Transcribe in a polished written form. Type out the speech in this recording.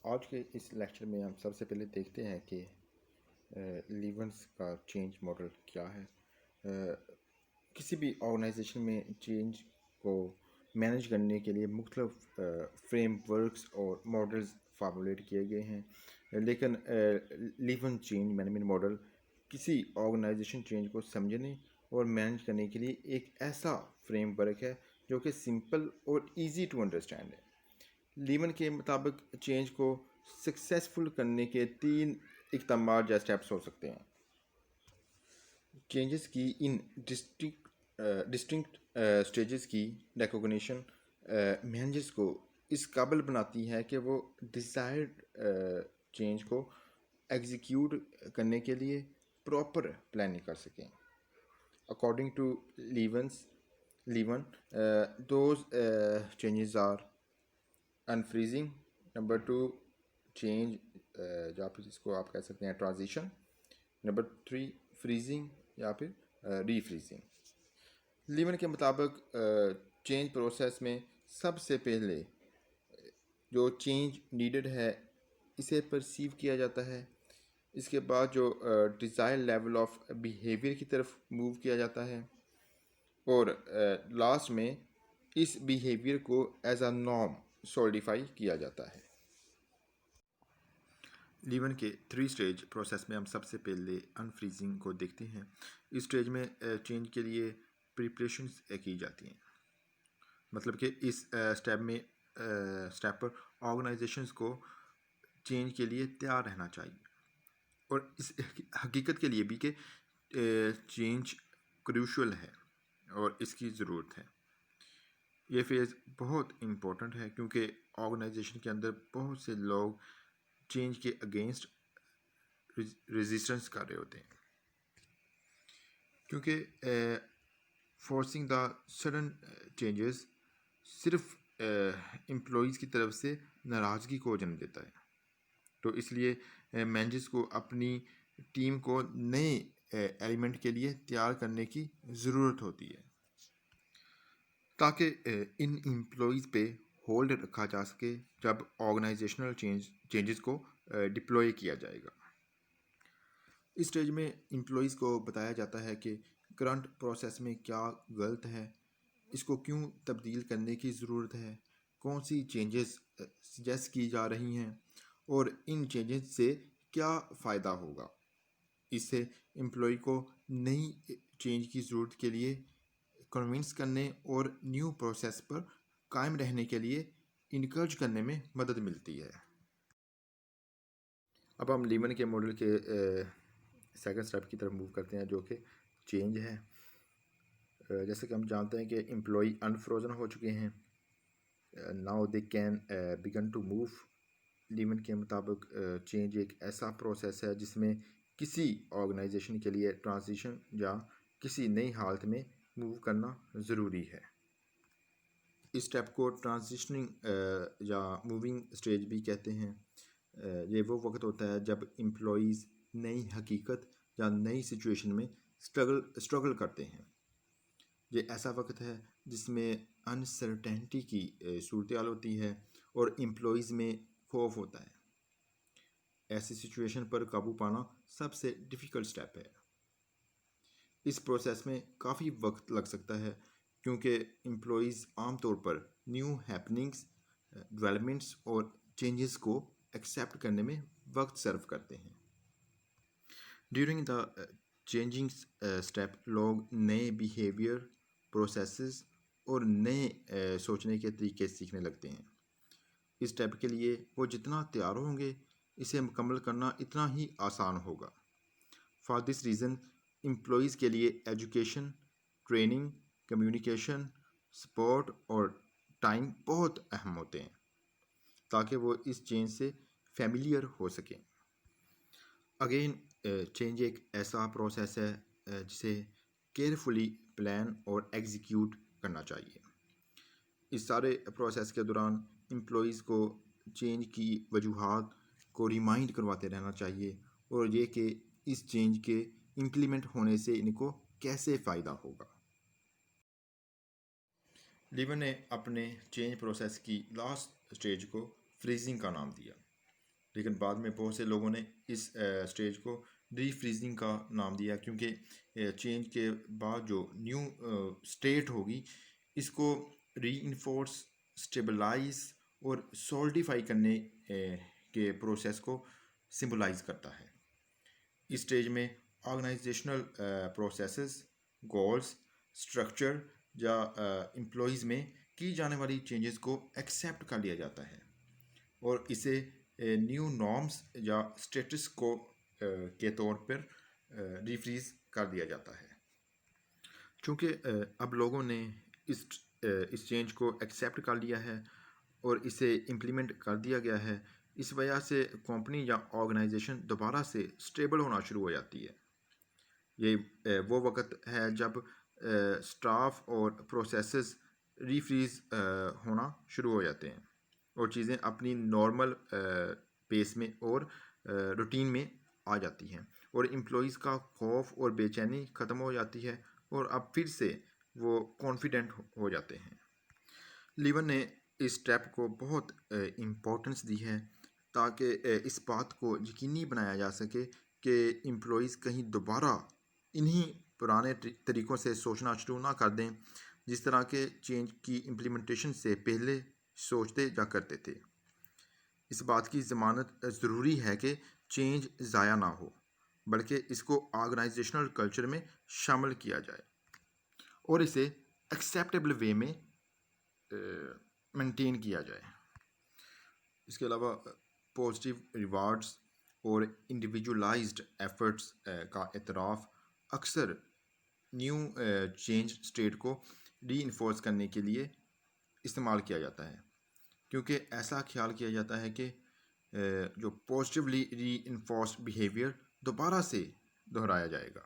آج کے اس لیکچر میں ہم سب سے پہلے دیکھتے ہیں کہ لیونس کا چینج ماڈل کیا ہے۔ کسی بھی آرگنائزیشن میں چینج کو مینیج کرنے کے لیے مختلف فریم ورکس اور ماڈلز فارمولیٹ کیے گئے ہیں، لیکن لیون چینج مینجمنٹ ماڈل کسی آرگنائزیشن چینج کو سمجھنے اور مینیج کرنے کے لیے ایک ایسا فریم ورک ہے جو کہ سمپل اور ایزی ٹو انڈرسٹینڈ ہے۔ لیون کے مطابق چینج کو سکسیسفل کرنے کے 3 اقدامات یا اسٹیپس ہو سکتے ہیں۔ چینجز کی ان ڈسٹنکٹ اسٹیجز کی ریکوگنیشن مینیجرز کو اس قابل بناتی ہے کہ وہ ڈیزائرڈ چینج کو ایگزیکیوٹ کرنے کے لیے پراپر پلاننگ کر سکیں۔ According to Leon those changes are increasing, number 2 change یا پھر اس کو آپ کہہ سکتے ہیں ٹرانزیشن، نمبر 3 فریزنگ یا پھر ری فریزنگ۔ لیون کے مطابق چینج پروسیس میں سب سے پہلے جو چینج نیڈڈ ہے اسے پرسیو کیا جاتا ہے، اس کے بعد جو ڈیزائر لیول آف بیہیویئر کی طرف موو کیا جاتا ہے، اور لاسٹ میں اس بیہیویئر کو ایز اے نارم سولیڈیفائی کیا جاتا ہے۔ لیون کے 3 اسٹیج پروسیس میں ہم سب سے پہلے انفریزنگ کو دیکھتے ہیں۔ اس اسٹیج میں چینج کے لیے پریپریشنز کی جاتی ہیں، مطلب کہ اس اسٹیپ پر آرگنائزیشنز کو چینج کے لیے تیار رہنا چاہیے، اور اس حقیقت کے لیے بھی کہ چینج کروشل ہے اور اس کی ضرورت ہے۔ یہ فیز بہت امپورٹنٹ ہے کیونکہ آرگنائزیشن کے اندر بہت سے لوگ چینج کے اگینسٹ ریزسٹنس کر رہے ہوتے ہیں، کیونکہ فورسنگ دا سڈن چینجز صرف امپلائیز کی طرف سے ناراضگی کو جنم دیتا ہے۔ تو اس لیے مینیجرز کو اپنی ٹیم کو نئے ایلیمنٹ کے لیے تیار کرنے کی ضرورت ہوتی ہے تاکہ ان امپلائیز پہ ہولڈ رکھا جا سکے جب آرگنائزیشنل چینجز کو ڈپلوائے کیا جائے گا۔ اس اسٹیج میں امپلائیز کو بتایا جاتا ہے کہ کرنٹ پروسیس میں کیا غلط ہے، اس کو کیوں تبدیل کرنے کی ضرورت ہے، کون سی چینجز سجیسٹ کی جا رہی ہیں اور ان چینجز سے کیا فائدہ ہوگا۔ اس سے امپلائی کو نئی چینج کی ضرورت کے لیے کنونس کرنے اور نیو پروسیس پر قائم رہنے کے لیے انکرج کرنے میں مدد ملتی ہے۔ اب ہم لیون کے ماڈل کے سیکنڈ اسٹیپ کی طرف موو کرتے ہیں جو کہ چینج ہے۔ جیسے کہ ہم جانتے ہیں کہ امپلائی انفروزن ہو چکے ہیں، now they can begin to move. Lewin کے مطابق چینج ایک ایسا پروسیس ہے جس میں کسی آرگنائزیشن کے لیے ٹرانزیشن یا کسی نئی حالت میں موو کرنا ضروری ہے۔ اس اسٹیپ کو ٹرانزیشننگ یا موونگ اسٹیج بھی کہتے ہیں۔ یہ وہ وقت ہوتا ہے جب امپلائیز نئی حقیقت یا نئی سچویشن میں اسٹرگل کرتے ہیں۔ یہ ایسا وقت ہے جس میں انسرٹینٹی کی صورتحال ہوتی ہے اور امپلائیز میں خوف ہوتا ہے۔ ایسی سچویشن پر قابو پانا سب سے ڈیفیکلٹ اسٹیپ ہے۔ اس پروسیس میں کافی وقت لگ سکتا ہے کیونکہ امپلائیز عام طور پر نیو ہیپننگس، ڈیولپمنٹس اور چینجز کو ایکسیپٹ کرنے میں وقت صرف کرتے ہیں۔ ڈیورنگ دا چینجنگ اسٹیپ لوگ نئے بیہیویئر، پروسیسز اور نئے سوچنے کے طریقے سیکھنے لگتے ہیں۔ اس اسٹیپ کے لیے وہ جتنا تیار ہوں گے اسے مکمل کرنا اتنا ہی آسان ہوگا۔ فار دس ریزن امپلائیز کے لیے ایجوکیشن، ٹریننگ، کمیونیکیشن، سپورٹ اور ٹائم بہت اہم ہوتے ہیں تاکہ وہ اس چینج سے فیملیئر ہو سکیں۔ اگین چینج ایک ایسا پروسیس ہے جسے کیئرفلی پلان اور ایگزیکیوٹ کرنا چاہیے۔ اس سارے پروسیس کے دوران امپلائیز کو چینج کی وجوہات کو ریمائنڈ کرواتے رہنا چاہیے اور یہ کہ اس چینج کے امپلیمنٹ ہونے سے ان کو کیسے فائدہ ہوگا۔ لیون نے اپنے چینج پروسیس کی لاسٹ اسٹیج کو فریزنگ کا نام دیا۔ لیکن بعد میں بہت سے لوگوں نے اس اسٹیج کو ری فریزنگ کا نام دیا، کیونکہ چینج کے بعد جو نیو اسٹیٹ ہوگی اس کو ری انفورس، اسٹیبلائز اور سولڈیفائی کرنے کے پروسیس کو سمبلائز کرتا ہے۔ اس اسٹیج میں آرگنائزیشنل پروسیسز، گولز، اسٹرکچر یا امپلائیز میں کی جانے والی چینجز کو ایکسیپٹ کر لیا جاتا ہے اور اسے نیو نارمز یا اسٹیٹس کو کے طور پر ریفریز کر دیا جاتا ہے۔ چونکہ اب لوگوں نے اس چینج کو ایکسیپٹ کر لیا ہے اور اسے امپلیمنٹ کر دیا گیا ہے، اس وجہ سے کمپنی یا آرگنائزیشن دوبارہ سے اسٹیبل ہونا شروع ہو جاتی ہے۔ یہ وہ وقت ہے جب اسٹاف اور پروسیسز ریفریز ہونا شروع ہو جاتے ہیں اور چیزیں اپنی نارمل پیس میں اور روٹین میں آ جاتی ہیں، اور امپلائیز کا خوف اور بے چینی ختم ہو جاتی ہے اور اب پھر سے وہ کانفیڈنٹ ہو جاتے ہیں۔ لیون نے اس اسٹیپ کو بہت امپورٹنس دی ہے تاکہ اس بات کو یقینی بنایا جا سکے کہ امپلائیز کہیں دوبارہ انہی پرانے طریقوں سے سوچنا شروع نہ کر دیں جس طرح کے چینج کی امپلیمنٹیشن سے پہلے سوچتے جا کرتے تھے۔ اس بات کی ضمانت ضروری ہے کہ چینج ضائع نہ ہو، بلکہ اس کو آرگنائزیشنل کلچر میں شامل کیا جائے اور اسے ایکسیپٹیبل وے میں مینٹین کیا جائے۔ اس کے علاوہ پازیٹیو ریوارڈز اور انڈیویجولائزڈ ایفرٹس کا اعتراف اکثر نیو چینج اسٹیٹ کو ری انفورس کرنے کے لیے استعمال کیا جاتا ہے، کیونکہ ایسا خیال کیا جاتا ہے کہ جو پازیٹیولی ری انفورسڈ بیہیویئر دوبارہ سے دہرایا جائے گا۔